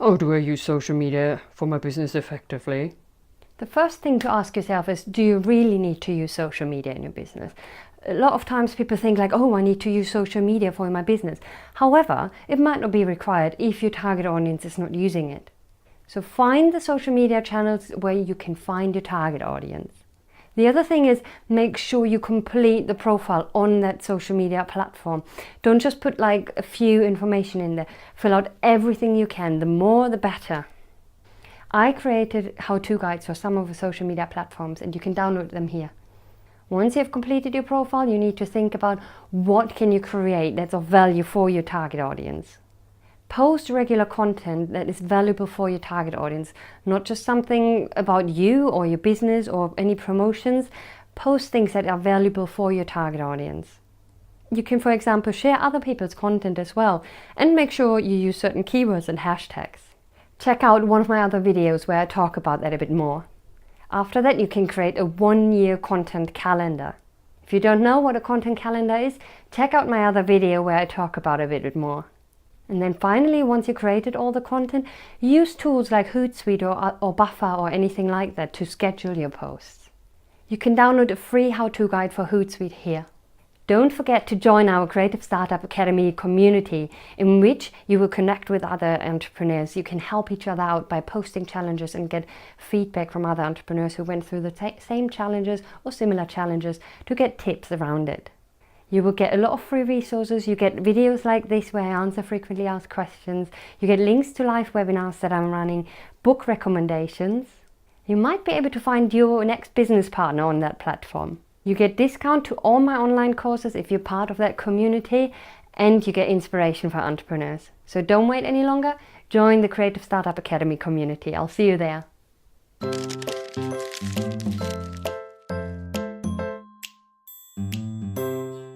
How do I use social media for my business effectively? The first thing to ask yourself is, do you really need to use social media in your business? A lot of times people think like, oh, I need to use social media for my business. However, it might not be required if your target audience is not using it. So find the social media channels where you can find your target audience. The other thing is, make sure you complete the profile on that social media platform. Don't just put like a few information in there. Fill out everything you can. The more, the better. I created how-to guides for some of the social media platforms and you can download them here. Once you've completed your profile, you need to think about what can you create that's of value for your target audience. Post regular content that is valuable for your target audience, not just something about you or your business or any promotions. Post things that are valuable for your target audience. You can, for example, share other people's content as well and make sure you use certain keywords and hashtags. Check out one of my other videos where I talk about that a bit more. After that, you can create a 1-year content calendar. If you don't know what a content calendar is, check out my other video where I talk about it a bit more. And then finally, once you created all the content, use tools like Hootsuite or Buffer or anything like that to schedule your posts. You can download a free how-to guide for Hootsuite here. Don't forget to join our Creative Startup Academy community, in which you will connect with other entrepreneurs. You can help each other out by posting challenges and get feedback from other entrepreneurs who went through the same challenges or similar challenges to get tips around it. You will get a lot of free resources. You get videos like this where I answer frequently asked questions. You get links to live webinars that I'm running, book recommendations. You might be able to find your next business partner on that platform. You get discount to all my online courses if you're part of that community, and you get inspiration for entrepreneurs. So don't wait any longer. Join the Creative Startup Academy community. I'll see you there.